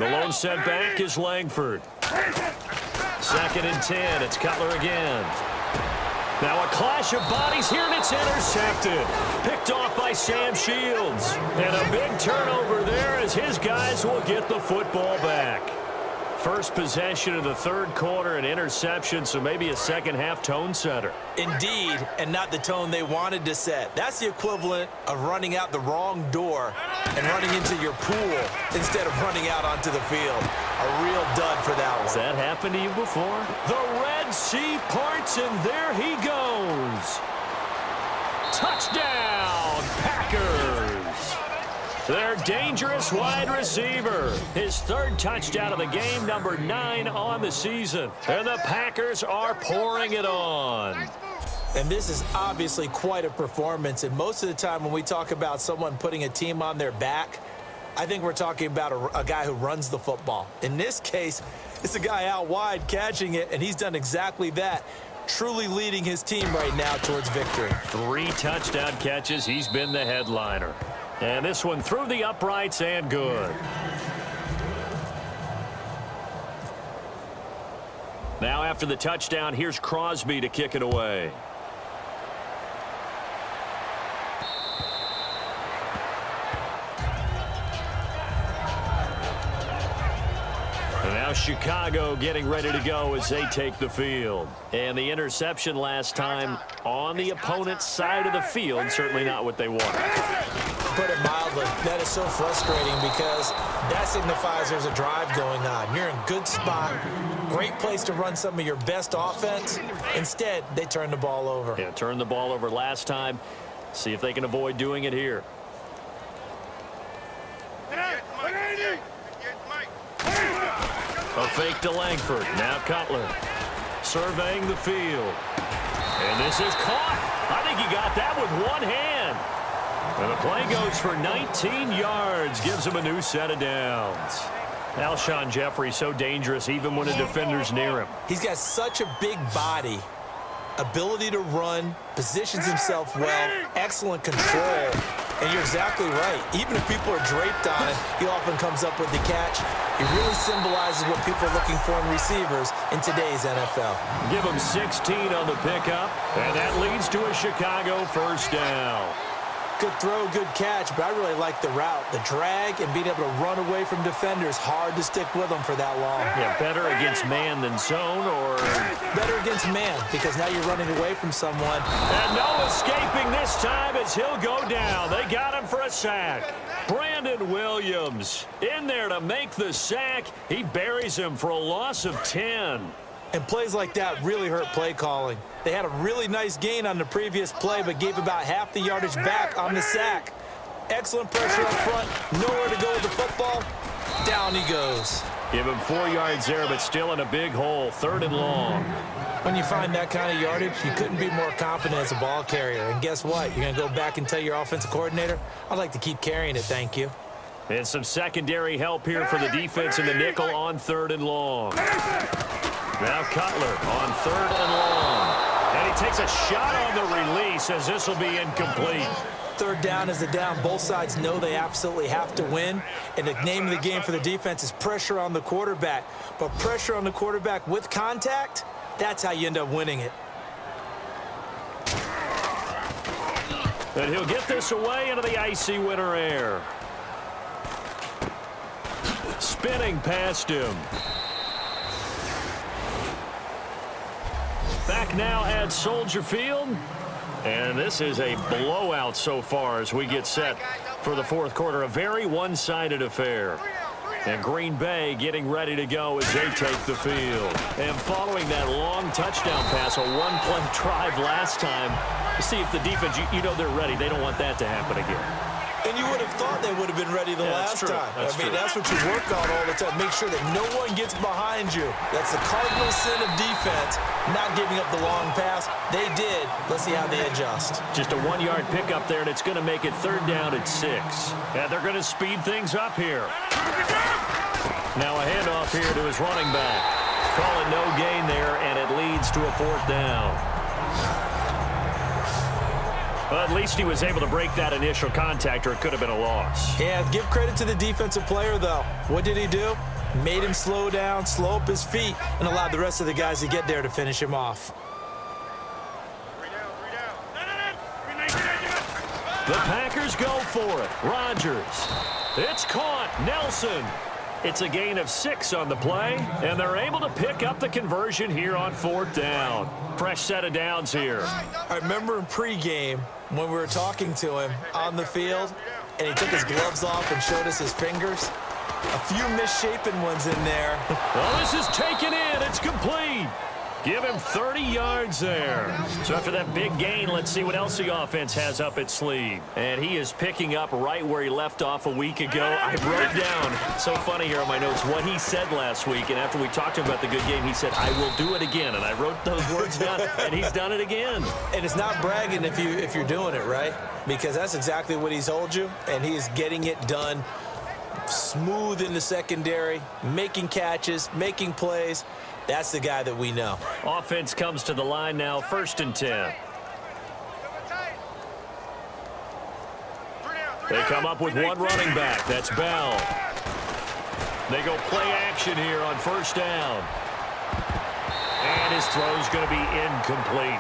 The lone set back is Langford. 2nd and 10. It's Cutler again. Now a clash of bodies here, and it's intercepted. Picked off by Sam Shields. And a big turnover there as his guys will get the football back. First possession of the 3rd quarter, an interception, so maybe a second-half tone setter. Indeed, and not the tone they wanted to set. That's the equivalent of running out the wrong door and running into your pool instead of running out onto the field. A real dud for that one. Has that happened to you before? The Red Sea parts, and there he goes. Touchdown, Packers. Their dangerous wide receiver. His 3rd touchdown of the game, number 9 on the season. And the Packers are pouring it on. And this is obviously quite a performance. And most of the time when we talk about someone putting a team on their back, I think we're talking about a guy who runs the football. In this case, it's a guy out wide catching it, and he's done exactly that. Truly leading his team right now towards victory. 3 touchdown catches. He's been the headliner. And this one through the uprights and good. Now after the touchdown, here's Crosby to kick it away. And now Chicago getting ready to go as they take the field. And the interception last time on the opponent's side of the field, certainly not what they wanted. Put it mildly, that is so frustrating because that signifies there's a drive going on. You're in a good spot, great place to run some of your best offense. Instead, they turn the ball over. Yeah, turned the ball over last time. See if they can avoid doing it here. A fake to Langford. Now Cutler surveying the field. And this is caught. I think he got that with one hand. And the play goes for 19 yards. Gives him a new set of downs. Alshon Jeffrey so dangerous even when a defender's near him. He's got such a big body. Ability to run. Positions himself well. Excellent control. And you're exactly right. Even if people are draped on it, he often comes up with the catch. He really symbolizes what people are looking for in receivers in today's NFL. Give him 16 on the pickup, and that leads to a Chicago first down. Good throw, good catch, but I really like the route. The drag and being able to run away from defenders, hard to stick with them for that long. Yeah, better against man than zone, or? Better against man, because now you're running away from someone. And no escaping this time as he'll go down. They got him for a sack. Brandon Williams in there to make the sack. He buries him for a loss of 10. And plays like that really hurt play calling. They had a really nice gain on the previous play, but gave about half the yardage back on the sack. Excellent pressure up front. Nowhere to go with the football. Down he goes. Give him 4 yards there, but still in a big hole. 3rd and long. When you find that kind of yardage, you couldn't be more confident as a ball carrier. And guess what? You're going to go back and tell your offensive coordinator, I'd like to keep carrying it, thank you. And some secondary help here for the defense in the nickel on 3rd and long. Now Cutler on 3rd and long. And he takes a shot on the release as this will be incomplete. 3rd down is the down. Both sides know they absolutely have to win. And the name of the game for the defense is pressure on the quarterback. But pressure on the quarterback with contact, that's how you end up winning it. And he'll get this away into the icy winter air. Spinning past him. Back now at Soldier Field. And this is a blowout so far as we get set for the 4th quarter. A very one-sided affair. And Green Bay getting ready to go as they take the field. And following that long touchdown pass, a one-play drive last time, to see if the defense, you know they're ready. They don't want that to happen again. And you would have thought they would have been ready the last time. That's true. That's what you work on all the time. Make sure that no one gets behind you. That's the cardinal sin of defense, not giving up the long pass. They did. Let's see how they adjust. Just a 1-yard pickup there, and it's going to make it 3rd down at 6. And they're going to speed things up here. Now a handoff here to his running back. Call it no gain there, and it leads to a 4th down. Well, at least he was able to break that initial contact, or it could have been a loss. Yeah, give credit to the defensive player, though. What did he do? Made him slow down, slow up his feet, and allowed the rest of the guys to get there to finish him off. The Packers go for it. Rodgers. It's caught. Nelson. It's a gain of 6 on the play, and they're able to pick up the conversion here on 4th down. Fresh set of downs here. I remember in pregame when we were talking to him on the field, and he took his gloves off and showed us his fingers. A few misshapen ones in there. Well, this is taken in. It's complete. Give him 30 yards there. So after that big gain, let's see what else the offense has up its sleeve. And he is picking up right where he left off a week ago. I wrote down, so funny here on my notes, what he said last week. And after we talked to him about the good game, he said, I will do it again. And I wrote those words down, and he's done it again. And it's not bragging if you're doing it, right? Because that's exactly what he's told you, and he is getting it done. Smooth in the secondary, making catches, making plays. That's the guy that we know. Offense comes to the line now, 1st and 10. They come up with one running back. That's Bell. They go play action here on 1st down. And his throw's going to be incomplete.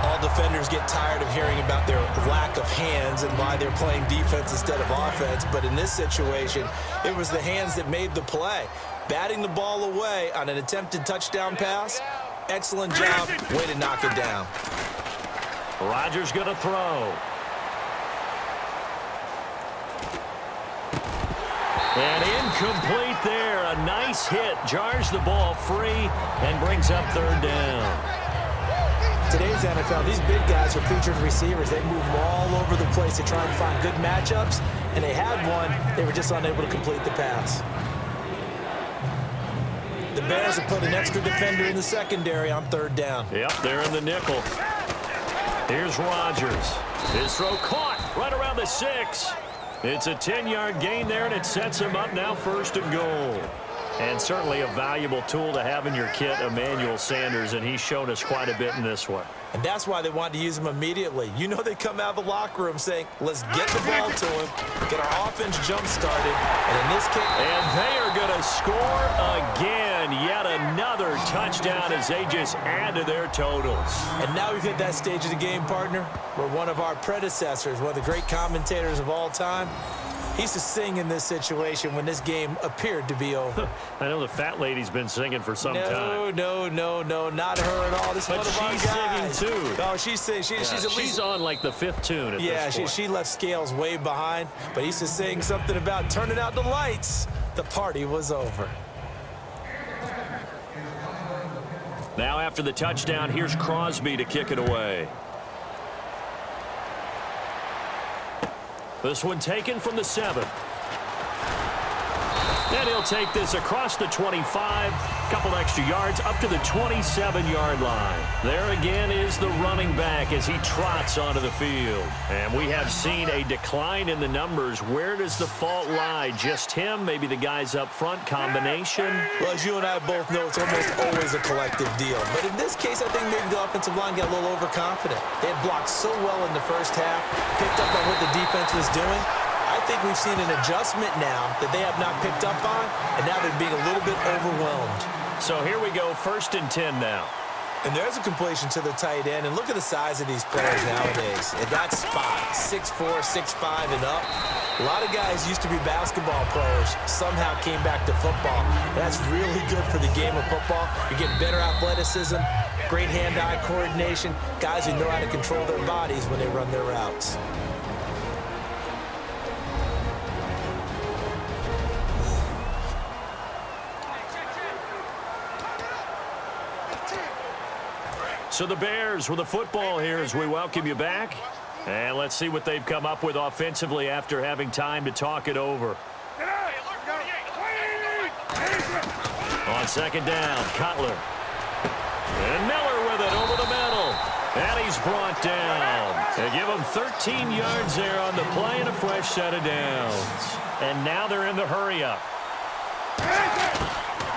All defenders get tired of hearing about their lack of hands and why they're playing defense instead of offense. But in this situation, it was the hands that made the play. Batting the ball away on an attempted touchdown pass. Excellent job. Way to knock it down. Rodgers going to throw. And incomplete there. A nice hit. Jars the ball free and brings up 3rd down. Today's NFL, these big guys are featured receivers. They move all over the place to try and find good matchups, and they had one. They were just unable to complete the pass. The Bears have put an extra defender in the secondary on 3rd down. Yep, they're in the nickel. Here's Rodgers. His throw caught right around the 6. It's a 10-yard gain there, and it sets him up now 1st and goal. And certainly a valuable tool to have in your kit, Emmanuel Sanders, and he's shown us quite a bit in this one. And that's why they wanted to use him immediately. You know they come out of the locker room saying, let's get the ball to him, get our offense jump-started, and in this case... And they are going to score again. Yet another touchdown as they just add to their totals. And now we've hit that stage of the game, partner, where one of our predecessors, one of the great commentators of all time, he used to sing in this situation when this game appeared to be over. I know the fat lady's been singing for some time. No, not her at all. This is one of our guys. She's singing too. Oh, she's singing. She's on like the 5th tune at this point. She left Scales way behind, but he used to sing something about turning out the lights. The party was over. Now after the touchdown, here's Crosby to kick it away. This one taken from the 7. And he'll take this across the 25, couple extra yards up to the 27-yard line. There again is the running back as he trots onto the field. And we have seen a decline in the numbers. Where does the fault lie? Just him? Maybe the guys up front? Combination? Well, as you and I both know, it's almost always a collective deal. But in this case, I think maybe the offensive line got a little overconfident. They had blocked so well in the first half, picked up on what the defense was doing. I think we've seen an adjustment now that they have not picked up on, and now they're being a little bit overwhelmed. So here we go, 1st and 10 now. And there's a completion to the tight end, and look at the size of these players nowadays. At that spot, 6'4", 6'5", and up. A lot of guys used to be basketball players, somehow came back to football. That's really good for the game of football. You get better athleticism, great hand-eye coordination, guys who know how to control their bodies when they run their routes. So the Bears with the football here as we welcome you back. And let's see what they've come up with offensively after having time to talk it over. On 2nd down, Cutler. And Miller with it over the middle. And he's brought down. They give him 13 yards there on the play and a fresh set of downs. And now they're in the hurry-up.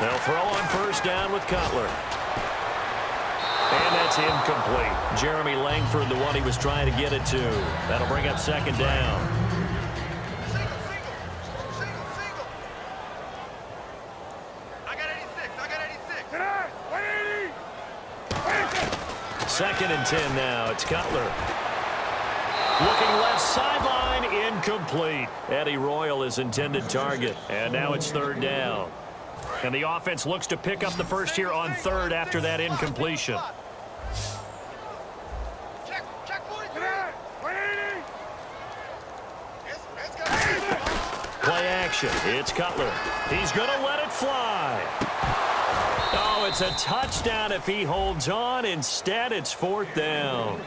They'll throw on 1st down with Cutler. And It's incomplete. Jeremy Langford, the one he was trying to get it to. That'll bring up second down. Second and 10 now. It's Cutler. Looking left sideline, incomplete. Eddie Royal is intended target. And now it's third down. And the offense looks to pick up the first here on third after that incompletion. Play action. It's Cutler. He's going to let it fly. Oh, it's a touchdown if he holds on. Instead, it's fourth down.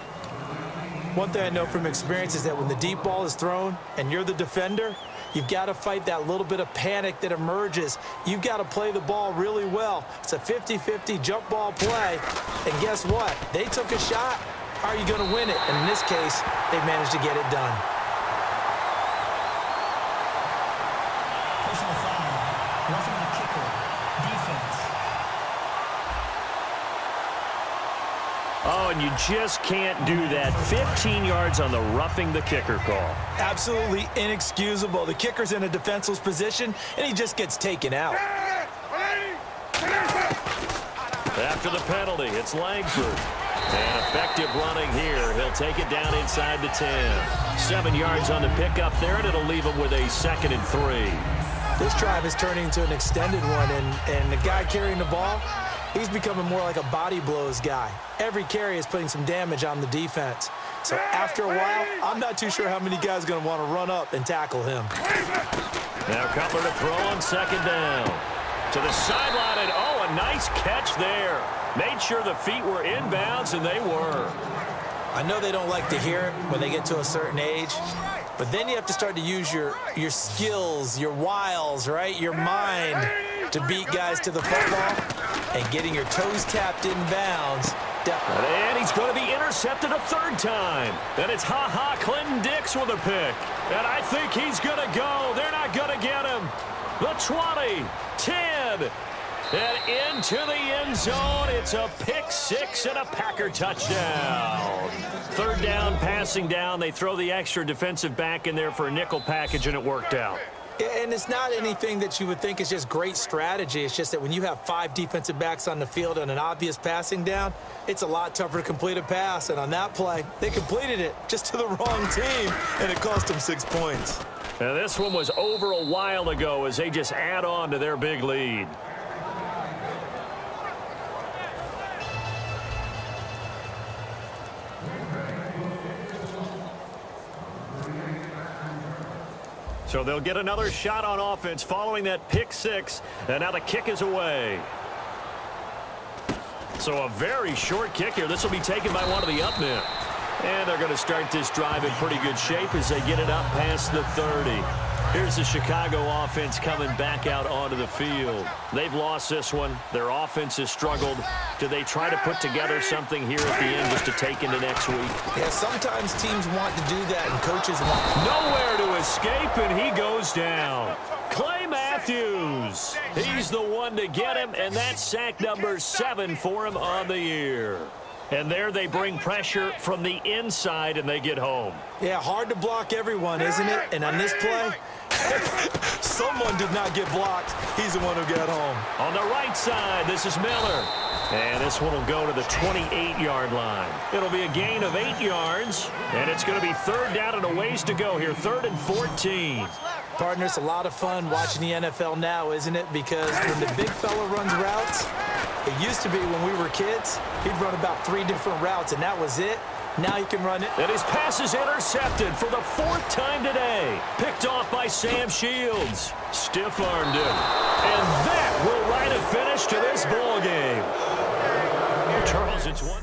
One thing I know from experience is that when the deep ball is thrown and you're the defender, you've got to fight that little bit of panic that emerges. You've got to play the ball really well. It's a 50-50 jump ball play. And guess what? They took a shot. How are you going to win it? And in this case, they managed to get it done. Personal foul. Roughing the kicker. Defense. Oh, and you just can't do that. 15 yards on the roughing the kicker call. Absolutely inexcusable. The kicker's in a defenseless position, and he just gets taken out. After the penalty, it's Langford. And effective running here. He'll take it down inside the 10. 7 yards on the pickup there, and it'll leave him with a 2nd and 3. This drive is turning into an extended one, and the guy carrying the ball, he's becoming more like a body blows guy. Every carry is putting some damage on the defense. So after a while, I'm not too sure how many guys are going to want to run up and tackle him. Now Cutler to throw on second down. To the sideline, and oh, a nice catch there. Made sure the feet were inbounds, and they were. I know they don't like to hear it when they get to a certain age, but then you have to start to use your skills, your wiles, right? Your mind to beat guys to the football, and getting your toes tapped in bounds. And he's going to be intercepted a third time. And it's Clinton Dix with a pick. And I think he's going to go. They're not going to get him. The 20, 10, and into the end zone. It's a pick six and a Packer touchdown. Third down, passing down. They throw the extra defensive back in there for a nickel package, and it worked out. And it's not anything that you would think is just great strategy. It's just that when you have 5 defensive backs on the field and an obvious passing down, it's a lot tougher to complete a pass. And on that play, they completed it just to the wrong team, and it cost them 6 points. And this one was over a while ago as they just add on to their big lead. So they'll get another shot on offense following that pick six. And now the kick is away. So a very short kick here. This will be taken by one of the up men. And they're going to start this drive in pretty good shape as they get it up past the 30. Here's the Chicago offense coming back out onto the field. They've lost this one. Their offense has struggled. Do they try to put together something here at the end just to take into next week? Yeah, sometimes teams want to do that and coaches want. Nowhere to escape, and he goes down. Clay Matthews. He's the one to get him, and that's sack number 7 for him on the year. And there they bring pressure from the inside, and they get home. Yeah, hard to block everyone, isn't it? And on this play, someone did not get blocked. He's the one who got home. On the right side, this is Miller. And this one will go to the 28-yard line. It'll be a gain of 8 yards, and it's going to be third down and a ways to go here, 3rd and 14. Partner, it's a lot of fun watching the NFL now, isn't it? Because when the big fella runs routes, it used to be when we were kids, he'd run about 3 different routes, and that was it. Now he can run it. And his pass is intercepted for the 4th time today. Picked off by Sam Shields. Stiff-armed him. And that will write a finish to this ball game. Charles, it's 1.